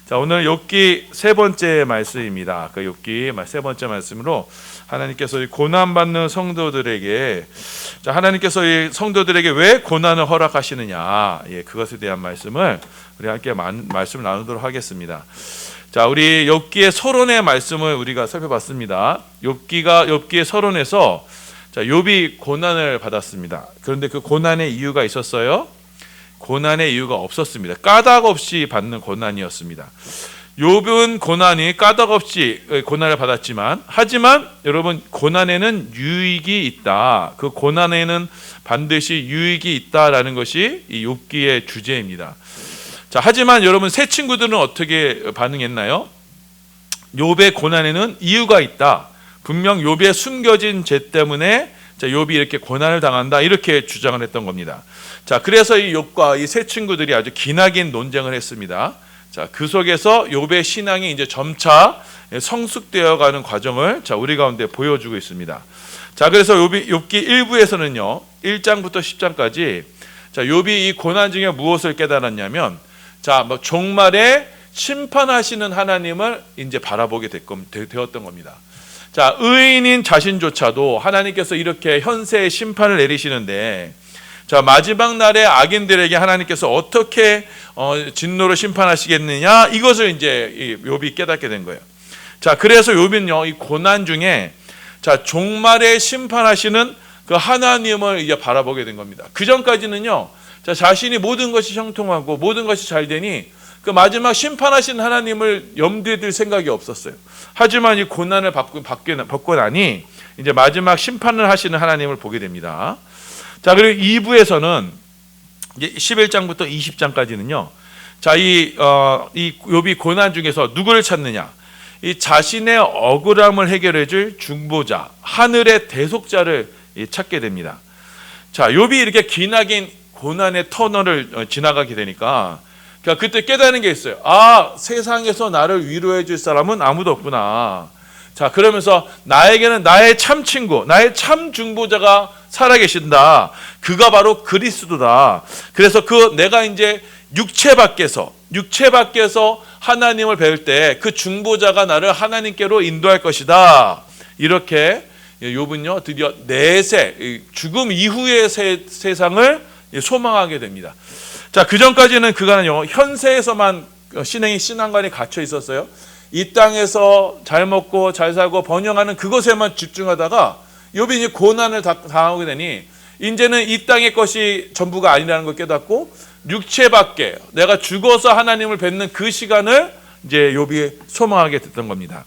자, 오늘 욥기 세 번째 말씀입니다. 그 욥기 세 번째 말씀으로 하나님께서 이 고난받는 성도들에게, 자, 하나님께서 이 성도들에게 왜 고난을 허락하시느냐, 그것에 대한 말씀을 우리 함께 말씀을 나누도록 하겠습니다. 자, 우리 욥기의 서론의 말씀을 우리가 살펴봤습니다. 욥기의 서론에서, 자, 욥이 고난을 받았습니다. 그런데 그 고난의 이유가 있었어요? 고난의 이유가 없었습니다. 까닭 없이 받는 고난이었습니다. 욥은 고난이 까닭 없이 고난을 받았지만, 하지만 여러분, 고난에는 유익이 있다. 그 고난에는 반드시 유익이 있다라는 것이 이 욥기의 주제입니다. 자, 하지만 여러분, 새 친구들은 어떻게 반응했나요? 욥의 고난에는 이유가 있다. 분명 욥의 숨겨진 죄 때문에 욥이 이렇게 고난을 당한다, 이렇게 주장을 했던 겁니다. 자, 그래서 이 욥과 이 새 친구들이 아주 기나긴 논쟁을 했습니다. 자, 그 속에서 욥의 신앙이 이제 점차 성숙되어 가는 과정을, 자, 우리 가운데 보여주고 있습니다. 자, 그래서 욥기 1부에서는요, 1장부터 10장까지, 자, 욥이 이 고난 중에 무엇을 깨달았냐면, 자, 종말에 심판하시는 하나님을 이제 바라보게 되었던 겁니다. 자, 의인인 자신조차도 하나님께서 이렇게 현세의 심판을 내리시는데, 자, 마지막 날에 악인들에게 하나님께서 어떻게 진노로 심판하시겠느냐, 이것을 이제 욥이 깨닫게 된 거예요. 자, 그래서 욥은요, 이 고난 중에, 자, 종말에 심판하시는 그 하나님을 이제 바라보게 된 겁니다. 그 전까지는요, 자, 자신이 모든 것이 형통하고 모든 것이 잘 되니 그 마지막 심판하신 하나님을 염두에 둘 생각이 없었어요. 하지만 이 고난을 받고 나니 이제 마지막 심판을 하시는 하나님을 보게 됩니다. 자, 그리고 2부에서는 이제 11장부터 20장까지는요. 자, 이 욥이 고난 중에서 누구를 찾느냐? 이 자신의 억울함을 해결해 줄 중보자, 하늘의 대속자를 찾게 됩니다. 자, 욥이 이렇게 기나긴 고난의 터널을 지나가게 되니까, 그러니까 그때 깨닫는 게 있어요. 아, 세상에서 나를 위로해 줄 사람은 아무도 없구나. 자, 그러면서 나에게는 나의 참 친구, 나의 참 중보자가 살아계신다. 그가 바로 그리스도다. 그래서 내가 이제 육체 밖에서 하나님을 배울 때 그 중보자가 나를 하나님께로 인도할 것이다. 이렇게 욥은요, 드디어 내세, 죽음 이후의 세상을 소망하게 됩니다. 자, 그 전까지는 그가는요, 현세에서만 신앙관이 갇혀 있었어요. 이 땅에서 잘 먹고 잘 살고 번영하는 그것에만 집중하다가 욥이 이제 고난을 당하게 되니 이제는 이 땅의 것이 전부가 아니라는 걸 깨닫고 육체 밖에 내가 죽어서 하나님을 뵙는 그 시간을 이제 욥이 소망하게 됐던 겁니다.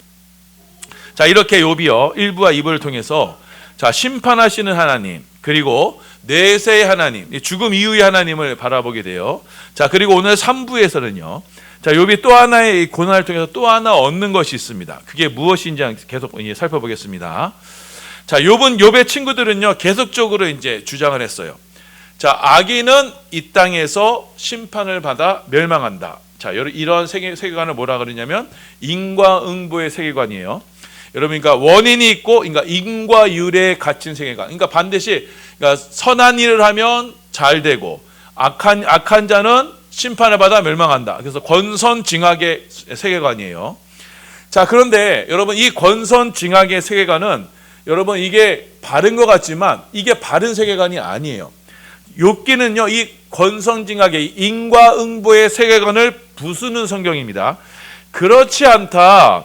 자, 이렇게 욥이요, 1부와 2부를 통해서, 자, 심판하시는 하나님, 그리고 내세의 하나님, 죽음 이후의 하나님을 바라보게 돼요. 자, 그리고 오늘 3부에서는요, 자, 욥이 또 하나의 고난을 통해서 또 하나 얻는 것이 있습니다. 그게 무엇인지 계속 살펴보겠습니다. 자, 욥의 친구들은요, 계속적으로 이제 주장을 했어요. 자, 악인은 이 땅에서 심판을 받아 멸망한다. 자, 이런 세계관을 뭐라 그러냐면 인과응보의 세계관이에요. 여러분, 그러니까 원인이 있고, 그러니까 인과 율에 갇힌 세계관. 그러니까 반드시, 그러니까 선한 일을 하면 잘 되고, 악한 자는 심판을 받아 멸망한다. 그래서 권선징악의 세계관이에요. 자, 그런데 여러분, 이 권선징악의 세계관은 여러분, 이게 바른 것 같지만 이게 바른 세계관이 아니에요. 욥기는요, 이 권선징악의 인과응보의 세계관을 부수는 성경입니다. 그렇지 않다.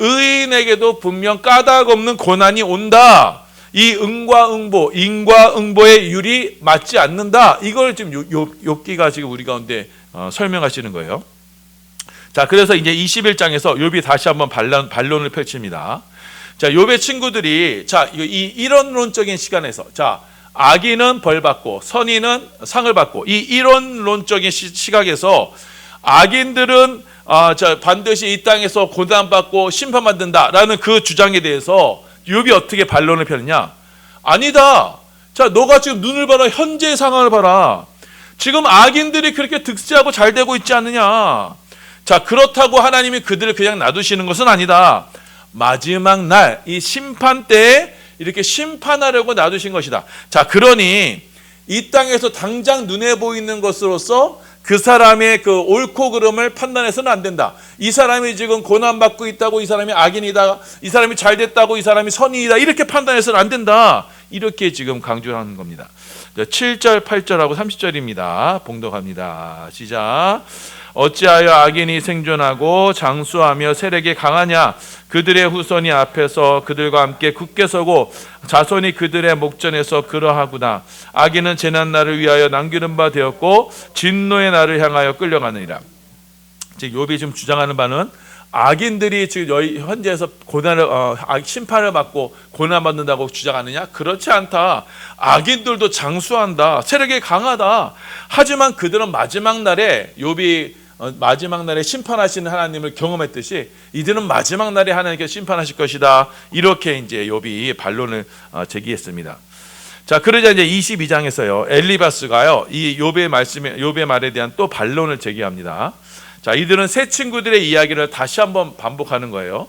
의인에게도 분명 까닭 없는 고난이 온다. 이 인과응보의 율이 맞지 않는다. 이걸 지금 욥기가 지금 우리 가운데 설명하시는 거예요. 자, 그래서 이제 21장에서 욥이 다시 한번 반론을 펼칩니다. 자, 욥의 친구들이, 자, 이론론적인 시간에서, 자, 악인은 벌 받고 선인은 상을 받고, 이 이론론적인 시각에서 악인들은 반드시 이 땅에서 고난받고 심판받는다라는 그 주장에 대해서 욥이 어떻게 반론을 펴느냐? 아니다. 자, 너가 지금 눈을 봐라. 현재의 상황을 봐라. 지금 악인들이 그렇게 득세하고 잘 되고 있지 않느냐? 자, 그렇다고 하나님이 그들을 그냥 놔두시는 것은 아니다. 마지막 날, 이 심판 때에 이렇게 심판하려고 놔두신 것이다. 자, 그러니 이 땅에서 당장 눈에 보이는 것으로서 그 사람의 그 옳고 그름을 판단해서는 안 된다. 이 사람이 지금 고난받고 있다고 이 사람이 악인이다, 이 사람이 잘 됐다고 이 사람이 선인이다, 이렇게 판단해서는 안 된다. 이렇게 지금 강조하는 겁니다. 7절, 8절하고 30절입니다. 봉독합니다. 시작. 어찌하여 악인이 생존하고 장수하며 세력이 강하냐? 그들의 후손이 앞에서 그들과 함께 굳게 서고 자손이 그들의 목전에서 그러하구나. 악인은 재난날을 위하여 남기는 바 되었고 진노의 날을 향하여 끌려가느니라. 즉 욥이 지금 주장하는 바는 악인들이 지금 현재에서 고난을 심판을 받고 고난받는다고 주장하느냐? 그렇지 않다. 악인들도 장수한다. 세력이 강하다. 하지만 그들은 마지막 날에 욥이 마지막 날에 심판하시는 하나님을 경험했듯이 이들은 마지막 날에 하나님께서 심판하실 것이다. 이렇게 이제 욥이 반론을 제기했습니다. 자, 그러자 이제 22장에서요 엘리바스가요 이 욥의 말에 대한 또 반론을 제기합니다. 자, 이들은 새 친구들의 이야기를 다시 한번 반복하는 거예요.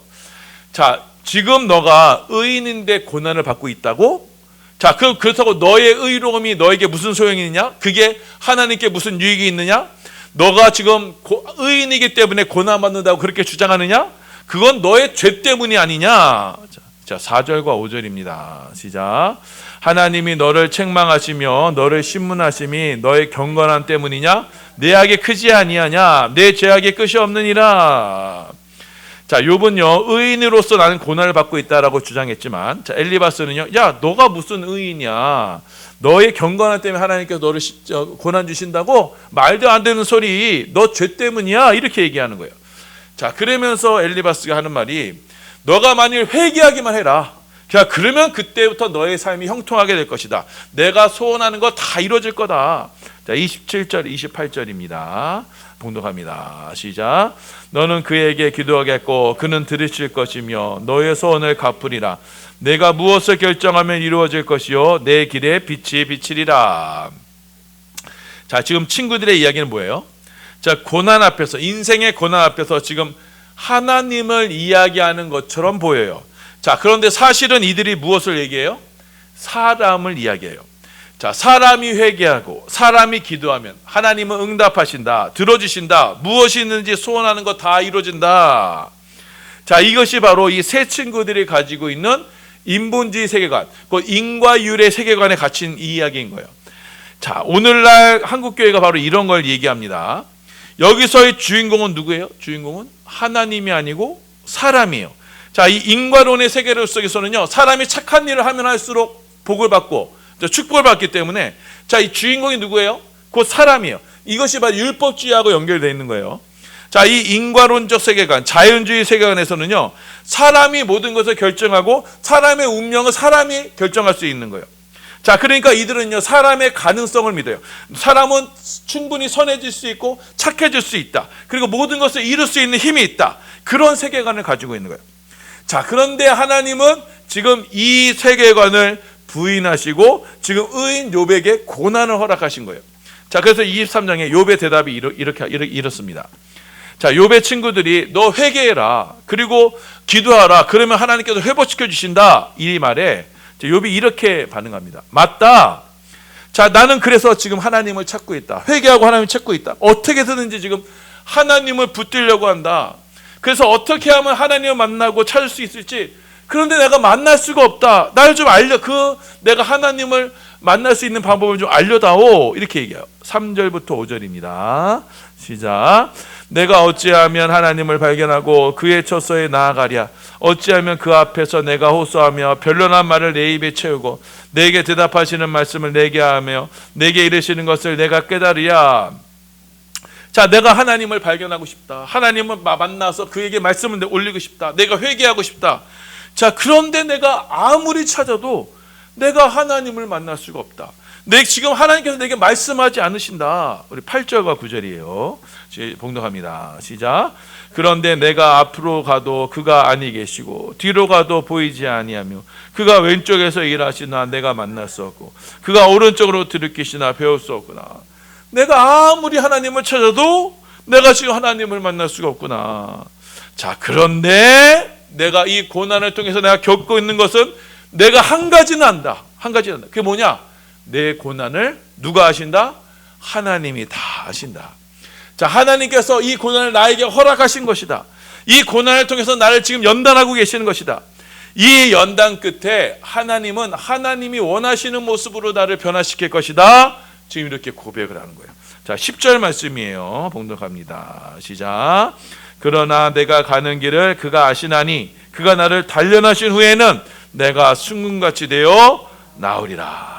자, 지금 너가 의인인데 고난을 받고 있다고? 자, 그렇다고 너의 의로움이 너에게 무슨 소용이 있느냐? 그게 하나님께 무슨 유익이 있느냐? 너가 지금 의인이기 때문에 고난받는다고 그렇게 주장하느냐? 그건 너의 죄 때문이 아니냐? 자, 4절과 5절입니다. 시작. 하나님이 너를 책망하시며 너를 신문하심이 너의 경건함 때문이냐? 내 악이 크지 아니하냐? 내 죄악의 끝이 없느니라. 자, 욥은요 의인으로서 나는 고난을 받고 있다라고 주장했지만, 자, 엘리바스는요, 야, 너가 무슨 의인이야? 너의 경건함 때문에 하나님께서 너를 고난 주신다고? 말도 안 되는 소리, 너 죄 때문이야, 이렇게 얘기하는 거예요. 자, 그러면서 엘리바스가 하는 말이, 너가 만일 회개하기만 해라. 그러면 그때부터 너의 삶이 형통하게 될 것이다. 내가 소원하는 거 다 이루어질 거다. 자, 27절, 28절입니다. 봉독합니다. 시작. 너는 그에게 기도하겠고 그는 들으실 것이며 너의 소원을 갚으리라. 내가 무엇을 결정하면 이루어질 것이요 내 길에 빛이 비치리라. 자, 지금 친구들의 이야기는 뭐예요? 자, 고난 앞에서, 인생의 고난 앞에서 지금 하나님을 이야기하는 것처럼 보여요. 자, 그런데 사실은 이들이 무엇을 얘기해요? 사람을 이야기해요. 자, 사람이 회개하고 사람이 기도하면 하나님은 응답하신다, 들어주신다, 무엇이 있는지 소원하는 거 다 이루어진다. 자, 이것이 바로 이 새 친구들이 가지고 있는 인본주의 세계관, 그 인과율의 세계관에 갇힌 이 이야기인 거예요. 자, 오늘날 한국교회가 바로 이런 걸 얘기합니다. 여기서의 주인공은 누구예요? 주인공은 하나님이 아니고 사람이에요. 자, 이 인과론의 세계 속에서는요, 사람이 착한 일을 하면 할수록 복을 받고 축복을 받기 때문에, 자, 이 주인공이 누구예요? 그 사람이에요. 이것이 바로 율법주의하고 연결되어 있는 거예요. 자, 이 인과론적 세계관, 자연주의 세계관에서는요, 사람이 모든 것을 결정하고 사람의 운명을 사람이 결정할 수 있는 거예요. 자, 그러니까 이들은요, 사람의 가능성을 믿어요. 사람은 충분히 선해질 수 있고 착해질 수 있다. 그리고 모든 것을 이룰 수 있는 힘이 있다. 그런 세계관을 가지고 있는 거예요. 자, 그런데 하나님은 지금 이 세계관을 부인하시고 지금 의인 욥에게 고난을 허락하신 거예요. 자, 그래서 23장에 욥의 대답이 이렇습니다. 자, 욥의 친구들이 너 회개해라, 그리고 기도하라, 그러면 하나님께서 회복시켜 주신다, 이 말에 욥이 이렇게 반응합니다. 맞다. 자, 나는 그래서 지금 하나님을 찾고 있다. 회개하고 하나님을 찾고 있다. 어떻게 해서든지 지금 하나님을 붙들려고 한다. 그래서 어떻게 하면 하나님을 만나고 찾을 수 있을지, 그런데 내가 만날 수가 없다. 날 좀 내가 하나님을 만날 수 있는 방법을 좀 알려다오. 이렇게 얘기해요. 3절부터 5절입니다. 시작. 내가 어찌하면 하나님을 발견하고 그의 처소에 나아가랴. 어찌하면 그 앞에서 내가 호소하며 변론한 말을 내 입에 채우고 내게 대답하시는 말씀을 내게 하며 내게 이르시는 것을 내가 깨달으랴. 자, 내가 하나님을 발견하고 싶다. 하나님을 만나서 그에게 말씀을 올리고 싶다. 내가 회개하고 싶다. 자, 그런데 내가 아무리 찾아도 내가 하나님을 만날 수가 없다. 지금 하나님께서 내게 말씀하지 않으신다. 우리 8절과 9절이에요. 봉독합니다. 시작. 그런데 내가 앞으로 가도 그가 아니 계시고 뒤로 가도 보이지 아니하며 그가 왼쪽에서 일하시나 내가 만날 수 없고 그가 오른쪽으로 들이키시나 배울 수 없구나. 내가 아무리 하나님을 찾아도 내가 지금 하나님을 만날 수가 없구나. 자, 그런데 내가 이 고난을 통해서 내가 겪고 있는 것은 내가 한 가지는 안다. 한 가지는 안다. 그게 뭐냐? 내 고난을 누가 아신다? 하나님이 다 아신다. 자, 하나님께서 이 고난을 나에게 허락하신 것이다. 이 고난을 통해서 나를 지금 연단하고 계시는 것이다. 이 연단 끝에 하나님은 하나님이 원하시는 모습으로 나를 변화시킬 것이다. 지금 이렇게 고백을 하는 거예요. 자, 10절 말씀이에요. 봉독합니다. 시작. 그러나 내가 가는 길을 그가 아시나니 그가 나를 단련하신 후에는 내가 순금같이 되어 나으리라.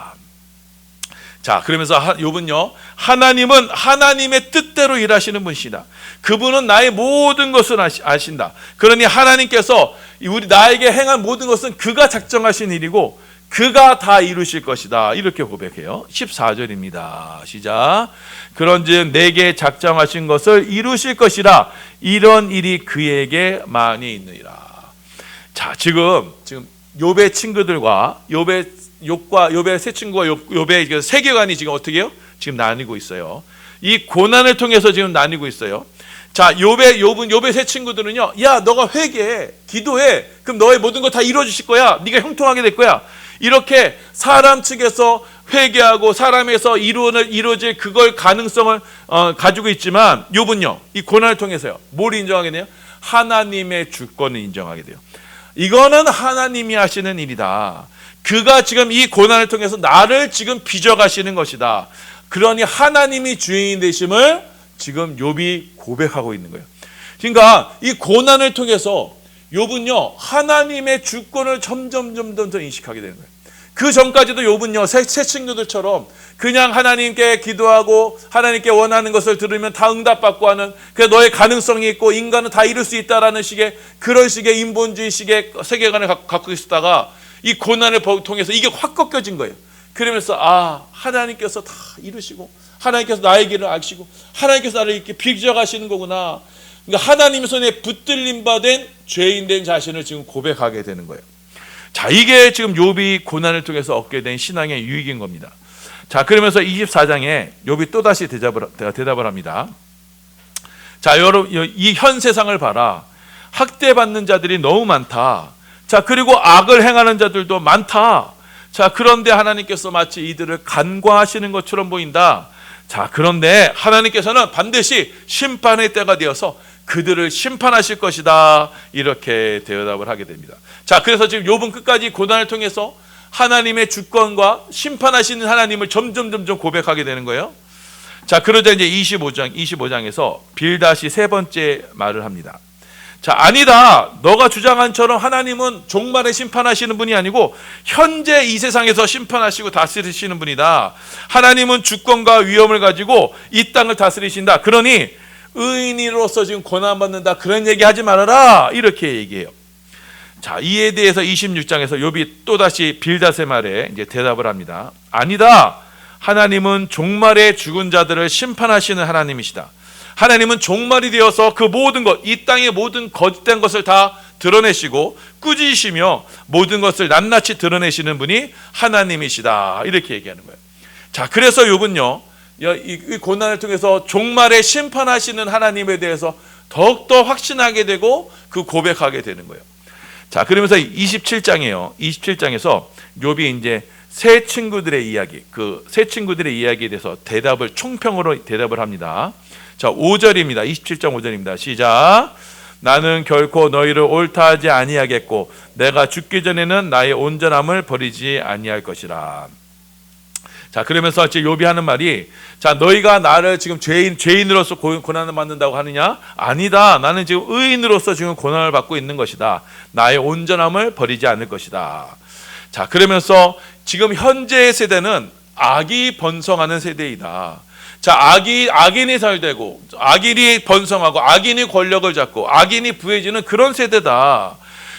자, 그러면서 욥은요, 하나님은 하나님의 뜻대로 일하시는 분이시다. 그분은 나의 모든 것을 아신다. 그러니 하나님께서 나에게 행한 모든 것은 그가 작정하신 일이고 그가 다 이루실 것이다. 이렇게 고백해요. 14절입니다. 시작. 그런즉 내게 작정하신 것을 이루실 것이라. 이런 일이 그에게 많이 있느니라. 자, 지금 욥의 친구들과 욥의 세 친구와 욥의 세계관이 지금 어떻게 해요? 지금 나뉘고 있어요. 이 고난을 통해서 지금 나뉘고 있어요. 자, 욥의 세 친구들은요, 야, 너가 회개해, 기도해, 그럼 너의 모든 거 다 이루어주실 거야. 네가 형통하게 될 거야. 이렇게 사람 측에서 회개하고 사람에서 이루어질 그걸 가능성을 가지고 있지만 욥은요, 이 고난을 통해서요, 뭘 인정하게 돼요? 하나님의 주권을 인정하게 돼요. 이거는 하나님이 하시는 일이다. 그가 지금 이 고난을 통해서 나를 지금 빚어가시는 것이다. 그러니 하나님이 주인 되심을 지금 욥이 고백하고 있는 거예요. 그러니까 이 고난을 통해서 욥은요, 하나님의 주권을 점점 더 인식하게 되는 거예요. 그 전까지도 욥은요, 새 친구들처럼 그냥 하나님께 기도하고 하나님께 원하는 것을 들으면 다 응답받고 하는, 그 너의 가능성이 있고 인간은 다 이룰 수 있다라는 식의 그런 식의 인본주의식의 세계관을 갖고 있었다가 이 고난을 통해서 이게 확 꺾여진 거예요. 그러면서 하나님께서 다 이루시고 하나님께서 나의 길을 아시고 하나님께서 나를 이렇게 빚어가시는 거구나. 그러니까 하나님 손에 붙들림 받은 죄인된 자신을 지금 고백하게 되는 거예요. 자, 이게 지금 욥이 고난을 통해서 얻게 된 신앙의 유익인 겁니다. 자, 그러면서 24장에 욥이 또다시 대답을 합니다. 자, 여러분, 이 현 세상을 봐라. 학대받는 자들이 너무 많다. 자, 그리고 악을 행하는 자들도 많다. 자, 그런데 하나님께서 마치 이들을 간과하시는 것처럼 보인다. 자, 그런데 하나님께서는 반드시 심판의 때가 되어서 그들을 심판하실 것이다. 이렇게 대답을 하게 됩니다. 자, 그래서 지금 욥은 끝까지 고난을 통해서 하나님의 주권과 심판하시는 하나님을 점점 고백하게 되는 거예요. 자, 그러자 이제 25장에서 빌닷이 세 번째 말을 합니다. 자, 아니다. 너가 주장한 처럼 하나님은 종말에 심판하시는 분이 아니고 현재 이 세상에서 심판하시고 다스리시는 분이다. 하나님은 주권과 위엄을 가지고 이 땅을 다스리신다. 그러니 의인으로서 지금 고난받는다. 그런 얘기 하지 말아라. 이렇게 얘기해요. 자, 이에 대해서 26장에서 욥이 또다시 빌닷의 말에 이제 대답을 합니다. 아니다. 하나님은 종말에 죽은 자들을 심판하시는 하나님이시다. 하나님은 종말이 되어서 그 모든 것, 이 땅의 모든 거짓된 것을 다 드러내시고 꾸짖으시며 모든 것을 낱낱이 드러내시는 분이 하나님이시다. 이렇게 얘기하는 거예요. 자, 그래서 욥은요, 이 고난을 통해서 종말에 심판하시는 하나님에 대해서 더욱더 확신하게 되고 그 고백하게 되는 거예요. 자, 그러면서 27장이에요. 27장에서 욥이 이제 새 친구들의 이야기, 그 새 친구들의 이야기에 대해서 총평으로 대답을 합니다. 자, 5절입니다. 27장 5절입니다. 시작. 나는 결코 너희를 옳다 하지 아니하겠고 내가 죽기 전에는 나의 온전함을 버리지 아니할 것이라. 자, 그러면서 지금 욥이 하는 말이, 자, 너희가 나를 지금 죄인으로서 고난을 받는다고 하느냐? 아니다. 나는 지금 의인으로서 지금 고난을 받고 있는 것이다. 나의 온전함을 버리지 않을 것이다. 자, 그러면서 지금 현재의 세대는 악이 번성하는 세대이다. 자, 악인이 잘되고 악인이 번성하고 악인이 권력을 잡고 악인이 부해지는 그런 세대다.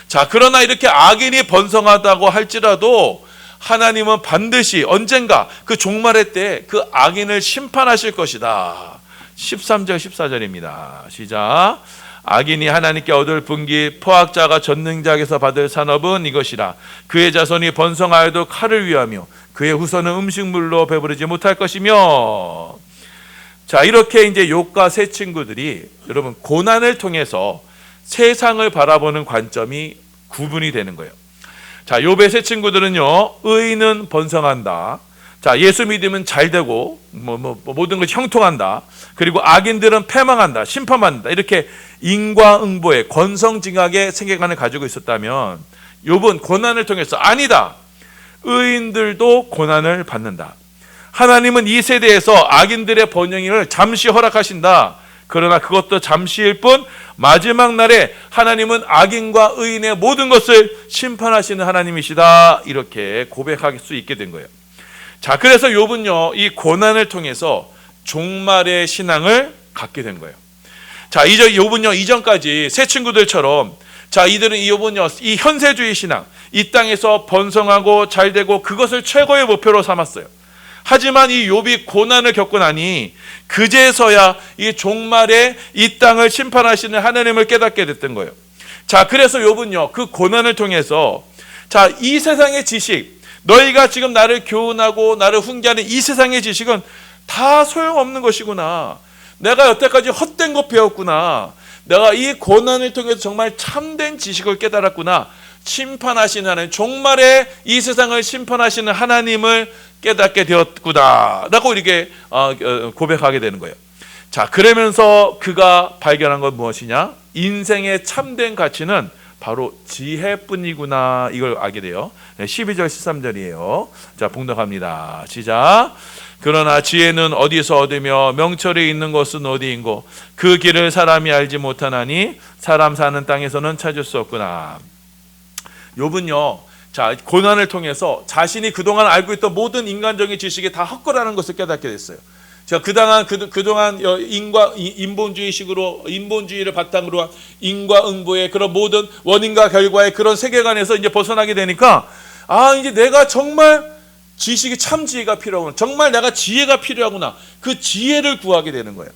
자, 그러나 이렇게 악인이 번성하다고 할지라도 하나님은 반드시 언젠가 그 종말의 때 그 악인을 심판하실 것이다. 13절 14절입니다. 시작. 악인이 하나님께 얻을 분기 포악자가 전능자에게서 받을 산업은 이것이라. 그의 자손이 번성하여도 칼을 위하며 그의 후손은 음식물로 배부르지 못할 것이며. 자, 이렇게 이제 욥과 세 친구들이 여러분 고난을 통해서 세상을 바라보는 관점이 구분이 되는 거예요. 자, 욥의 세 친구들은요, 의인은 번성한다. 자, 예수 믿으면 잘 되고 모든 것이 형통한다. 그리고 악인들은 패망한다, 심판받는다. 이렇게 인과응보의 권성징악의 세계관을 가지고 있었다면 욥은 고난을 통해서 아니다, 의인들도 고난을 받는다. 하나님은 이 세대에서 악인들의 번영을 잠시 허락하신다. 그러나 그것도 잠시일 뿐 마지막 날에 하나님은 악인과 의인의 모든 것을 심판하시는 하나님이시다. 이렇게 고백할 수 있게 된 거예요. 자, 그래서 욥은요, 이 고난을 통해서 종말의 신앙을 갖게 된 거예요. 자, 욥은요, 이전까지 새 친구들처럼, 자, 욥은요, 이 현세주의 신앙, 이 땅에서 번성하고 잘 되고 그것을 최고의 목표로 삼았어요. 하지만 이 욥이 고난을 겪고 나니 그제서야 이 종말에 이 땅을 심판하시는 하나님을 깨닫게 됐던 거예요. 자, 그래서 욥은요, 그 고난을 통해서, 자, 이 세상의 지식, 너희가 지금 나를 교훈하고 나를 훈계하는 이 세상의 지식은 다 소용없는 것이구나. 내가 여태까지 헛된 것 배웠구나. 내가 이 고난을 통해서 정말 참된 지식을 깨달았구나. 심판하시는 하나님, 종말에 이 세상을 심판하시는 하나님을 깨닫게 되었구나 라고 이렇게 고백하게 되는 거예요. 자, 그러면서 그가 발견한 건 무엇이냐? 인생의 참된 가치는 바로 지혜뿐이구나, 이걸 알게 돼요. 12절 13절이에요. 자, 봉독합니다. 시작. 그러나 지혜는 어디서 얻으며 명철이 있는 것은 어디인고 그 길을 사람이 알지 못하나니 사람 사는 땅에서는 찾을 수 없구나. 욥은요, 자, 고난을 통해서 자신이 그동안 알고 있던 모든 인간적인 지식이 다 헛거라는 것을 깨닫게 됐어요. 자, 그동안 인본주의식으로, 인본주의를 바탕으로 한 인과응보의 그런 모든 원인과 결과의 그런 세계관에서 이제 벗어나게 되니까, 아, 이제 내가 정말 지식이 참 지혜가 필요하구나. 정말 내가 지혜가 필요하구나. 그 지혜를 구하게 되는 거예요.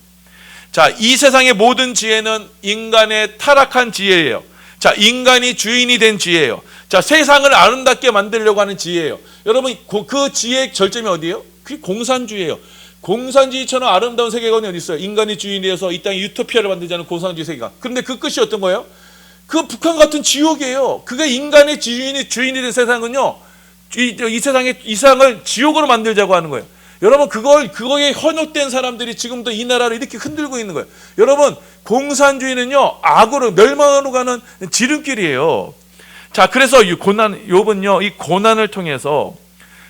자, 이 세상의 모든 지혜는 인간의 타락한 지혜예요. 자, 인간이 주인이 된 지혜예요. 자, 세상을 아름답게 만들려고 하는 지혜예요. 여러분, 그 지혜의 절점이 어디예요? 그게 공산주의예요. 공산주의처럼 아름다운 세계관이 어디 있어요? 인간이 주인이 되어서 이 땅에 유토피아를 만들자는 공산주의 세계관. 그런데 그 끝이 어떤 거예요? 그 북한 같은 지옥이에요. 그게 인간의 주인이 된 세상은요, 이 세상을 지옥으로 만들자고 하는 거예요. 여러분, 그거에 현혹된 사람들이 지금도 이 나라를 이렇게 흔들고 있는 거예요. 여러분, 공산주의는요, 악으로, 멸망으로 가는 지름길이에요. 자, 그래서 욥은요, 이 고난을 통해서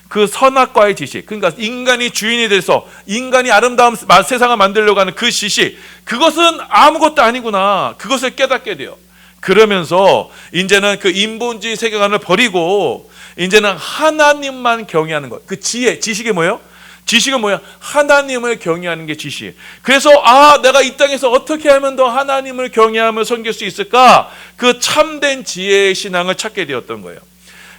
그 선악과의 지식, 그러니까 인간이 주인이 돼서 인간이 아름다운 세상을 만들려고 하는 그 지식, 그것은 아무것도 아니구나, 그것을 깨닫게 돼요. 그러면서 이제는 그 인본주의 세계관을 버리고 이제는 하나님만 경외하는 것. 그 지식이 뭐예요? 지식은 뭐야? 하나님을 경외하는 게 지식. 그래서 내가 이 땅에서 어떻게 하면 더 하나님을 경외하며 섬길 수 있을까? 그 참된 지혜의 신앙을 찾게 되었던 거예요.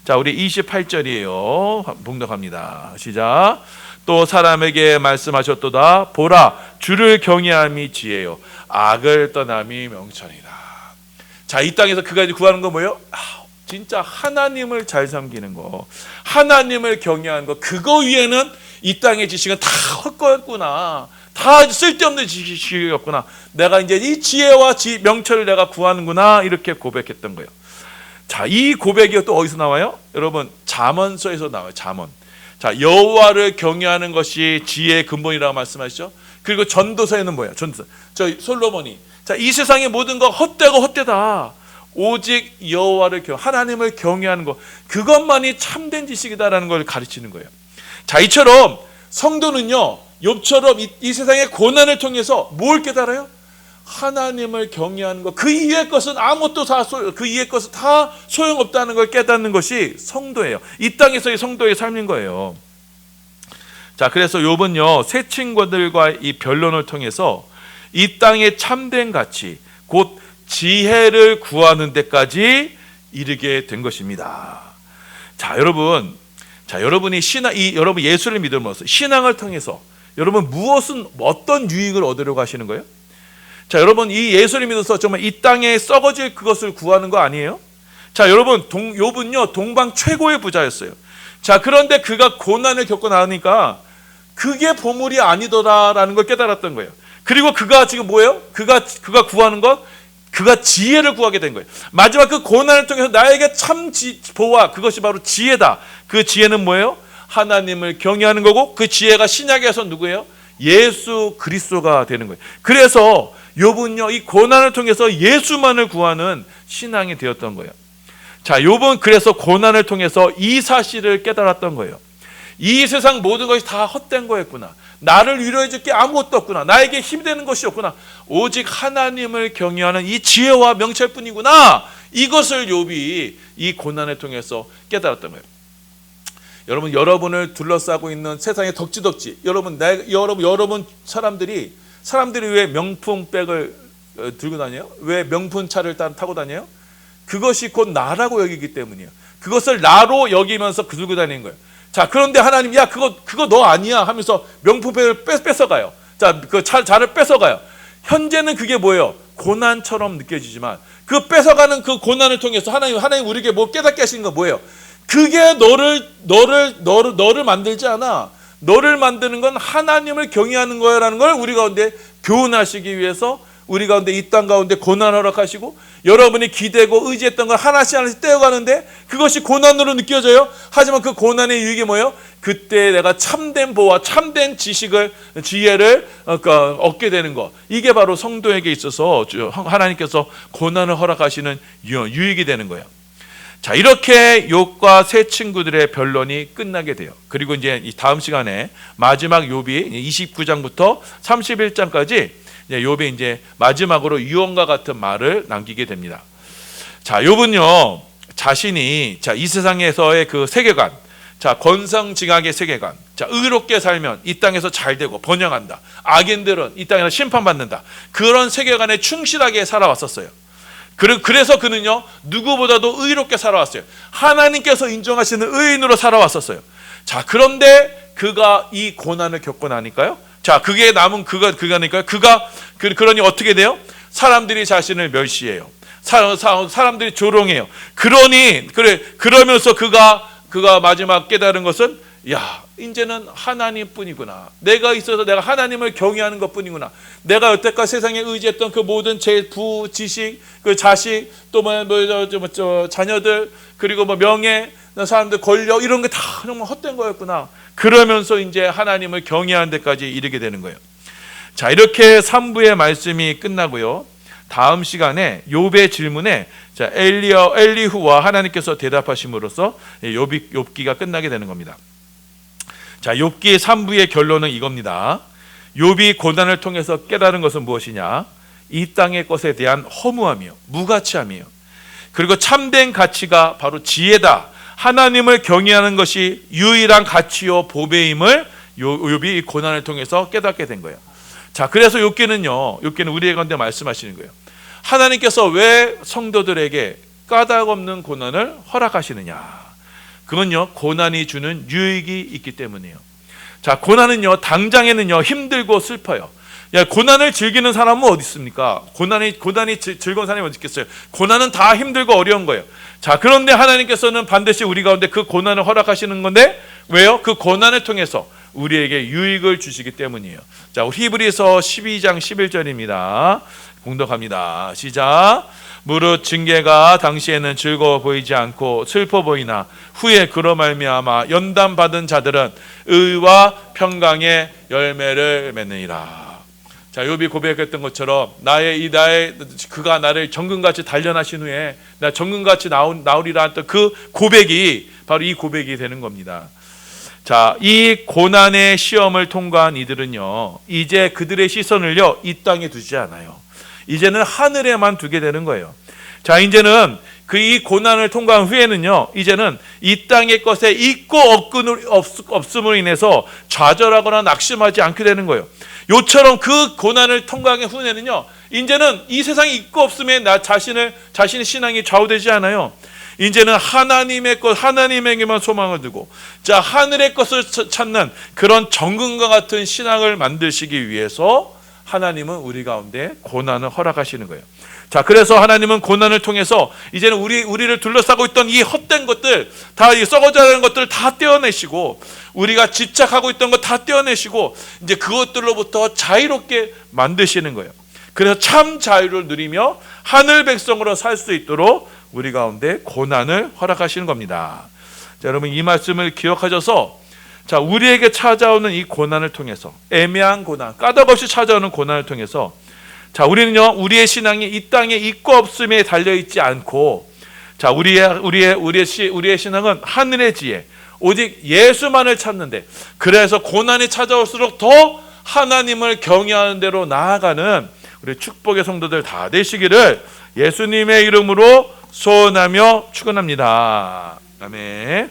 자, 우리 28절이에요. 봉독합니다. 시작. 또 사람에게 말씀하셨도다. 보라, 주를 경외함이 지혜요, 악을 떠남이 명철이다. 자, 이 땅에서 그가 구하는 거 뭐예요? 진짜 하나님을 잘 섬기는 거, 하나님을 경외하는 거. 그거 위에는 이 땅의 지식은 다 헛거였구나, 다 쓸데없는 지식이었구나. 내가 이제 이 지혜와 명철을 내가 구하는구나, 이렇게 고백했던 거예요. 자, 이 고백이 또 어디서 나와요? 여러분, 잠언서에서 나와요. 잠언. 자, 여호와를 경외하는 것이 지혜의 근본이라고 말씀하시죠. 그리고 전도서에는 뭐예요? 전도서. 솔로몬이, 자, 이 세상의 모든 거 헛되고 헛되다, 오직 여호와를 하나님을 경외하는 것, 그것만이 참된 지식이다라는 걸 가르치는 거예요. 자, 이처럼 성도는요, 욥처럼 이 세상의 고난을 통해서 뭘 깨달아요? 하나님을 경외하는 것, 그 이외의 것은 아무것도 그 이외의 것은 다 소용없다는 걸 깨닫는 것이 성도예요. 이 땅에서의 성도의 삶인 거예요. 자, 그래서 욥은요, 새 친구들과 이 변론을 통해서 이 땅의 참된 가치, 곧 지혜를 구하는 데까지 이르게 된 것입니다. 자, 여러분이 여러분 예수를 믿음으로써 신앙을 통해서 여러분 어떤 유익을 얻으려고 하시는 거예요? 자, 여러분, 이 예수를 믿어서 정말 이 땅에 썩어질 그것을 구하는 거 아니에요? 자, 여러분, 욥은요, 동방 최고의 부자였어요. 자, 그런데 그가 고난을 겪고 나니까 그게 보물이 아니더라라는 걸 깨달았던 거예요. 그리고 그가 지금 뭐예요? 그가 구하는 것, 그가 지혜를 구하게 된 거예요. 마지막 그 고난을 통해서 나에게 참 보아, 그것이 바로 지혜다. 그 지혜는 뭐예요? 하나님을 경외하는 거고, 그 지혜가 신약에서 누구예요? 예수 그리스도가 되는 거예요. 그래서 욥은요, 이 고난을 통해서 예수만을 구하는 신앙이 되었던 거예요. 자, 욥은 그래서 고난을 통해서 이 사실을 깨달았던 거예요. 이 세상 모든 것이 다 헛된 거였구나. 나를 위로해 줄 게 아무것도 없구나. 나에게 힘이 되는 것이 없구나. 오직 하나님을 경외하는 이 지혜와 명철뿐이구나. 이것을 욥이 이 고난을 통해서 깨달았던 거예요. 여러분, 여러분을 둘러싸고 있는 세상의 덕지덕지, 여러분 사람들이 왜 명품백을 들고 다녀요? 왜 명품차를 타고 다녀요? 그것이 곧 나라고 여기기 때문이에요. 그것을 나로 여기면서 들고 다니는 거예요. 자, 그런데 하나님, 야, 그거 너 아니야 하면서 명품백을 뺏어가요. 자, 그 차를 뺏어가요. 현재는 그게 뭐예요? 고난처럼 느껴지지만, 그 뺏어가는 그 고난을 통해서 하나님 우리에게 뭐 깨닫게 하시는 건 뭐예요? 그게 너를 만들지 않아. 너를 만드는 건 하나님을 경외하는 거야라는 걸 우리 가운데 교훈하시기 위해서 우리 가운데 이 땅 가운데 고난을 허락하시고, 여러분이 기대고 의지했던 걸 하나씩 떼어가는데 그것이 고난으로 느껴져요. 하지만 그 고난의 유익이 뭐예요? 그때 내가 참된 보화, 참된 지혜를 얻게 되는 거. 이게 바로 성도에게 있어서 하나님께서 고난을 허락하시는 유익이 되는 거예요. 자, 이렇게 욥과 세 친구들의 변론이 끝나게 돼요. 그리고 이제 이 다음 시간에 마지막 욥이 29장부터 31장까지 욥이 이제 마지막으로 유언과 같은 말을 남기게 됩니다. 자, 욥은요, 자신이 이 세상에서의 그 세계관, 권성징악의 세계관, 의롭게 살면 이 땅에서 잘 되고 번영한다. 악인들은 이 땅에서 심판받는다. 그런 세계관에 충실하게 살아왔었어요. 그래서 그는요, 누구보다도 의롭게 살아왔어요. 하나님께서 인정하시는 의인으로 살아왔었어요. 자, 그런데 그가 이 고난을 겪고 나니까요. 자, 그게 남은 그가니까요. 그러니 어떻게 돼요? 사람들이 자신을 멸시해요. 사람들이 조롱해요. 그러면서 그가 마지막 깨달은 것은, 야, 이제는 하나님뿐이구나. 내가 있어서 내가 하나님을 경외하는 것뿐이구나. 내가 여태까지 세상에 의지했던 그 모든 재부, 지식, 그 자식, 또 자녀들, 그리고 명예, 사람들 권력, 이런 게 다 정말 헛된 거였구나. 그러면서 이제 하나님을 경외하는 데까지 이르게 되는 거예요. 자, 이렇게 3부의 말씀이 끝나고요. 다음 시간에 욥의 질문에 엘리후와 하나님께서 대답하심으로써 욥기가 끝나게 되는 겁니다. 자, 욥기 3부의 결론은 이겁니다. 욥이 고난을 통해서 깨달은 것은 무엇이냐? 이 땅의 것에 대한 허무함이요, 무가치함이요. 그리고 참된 가치가 바로 지혜다. 하나님을 경외하는 것이 유일한 가치요 보배임을 욥이 이 고난을 통해서 깨닫게 된 거예요. 자, 그래서 욥기는 우리의 가운데 말씀하시는 거예요. 하나님께서 왜 성도들에게 까닭 없는 고난을 허락하시느냐? 그건요, 고난이 주는 유익이 있기 때문이에요. 자, 고난은요, 당장에는요, 힘들고 슬퍼요. 야, 고난을 즐기는 사람은 어디 있습니까? 고난이 즐거운 사람이 어디 있겠어요? 고난은 다 힘들고 어려운 거예요. 자, 그런데 하나님께서는 반드시 우리 가운데 그 고난을 허락하시는 건데, 왜요? 그 고난을 통해서 우리에게 유익을 주시기 때문이에요. 자, 우리 히브리서 12장 11절입니다. 공독합니다. 시작. 무릇 징계가 당시에는 즐거워 보이지 않고 슬퍼 보이나 후에 그로 말미암아 연단 받은 자들은 의와 평강의 열매를 맺느니라. 자, 욥이 고백했던 것처럼 그가 나를 정금같이 단련하신 후에 나 정금같이 나오리라 했던 그 고백이 바로 이 고백이 되는 겁니다. 자, 이 고난의 시험을 통과한 이들은요, 이제 그들의 시선을요, 이 땅에 두지 않아요. 이제는 하늘에만 두게 되는 거예요. 자, 이제는 이 고난을 통과한 후에는요, 이제는 이 땅의 것에 있고 없음으로 인해서 좌절하거나 낙심하지 않게 되는 거예요. 요처럼 그 고난을 통과한 후에는요, 이제는 이 세상에 있고 없음에 자신의 신앙이 좌우되지 않아요. 이제는 하나님의 것, 하나님에게만 소망을 두고, 자, 하늘의 것을 찾는 그런 정금과 같은 신앙을 만드시기 위해서 하나님은 우리 가운데 고난을 허락하시는 거예요. 자, 그래서 하나님은 고난을 통해서 이제는 우리를 둘러싸고 있던 이 헛된 것들, 다 썩어져가는 것들 다 떼어내시고, 우리가 집착하고 있던 것 다 떼어내시고, 이제 그것들로부터 자유롭게 만드시는 거예요. 그래서 참 자유를 누리며 하늘 백성으로 살 수 있도록 우리 가운데 고난을 허락하시는 겁니다. 자, 여러분, 이 말씀을 기억하셔서 자, 우리에게 찾아오는 이 고난을 통해서, 애매한 고난, 까닭없이 찾아오는 고난을 통해서, 자, 우리는요, 우리의 신앙이 이 땅에 있고 없음에 달려 있지 않고, 자, 우리의 신앙은 하늘의 지혜, 오직 예수만을 찾는데, 그래서 고난이 찾아올수록 더 하나님을 경외하는 대로 나아가는 우리 축복의 성도들 다 되시기를 예수님의 이름으로 소원하며 축원합니다. 아멘.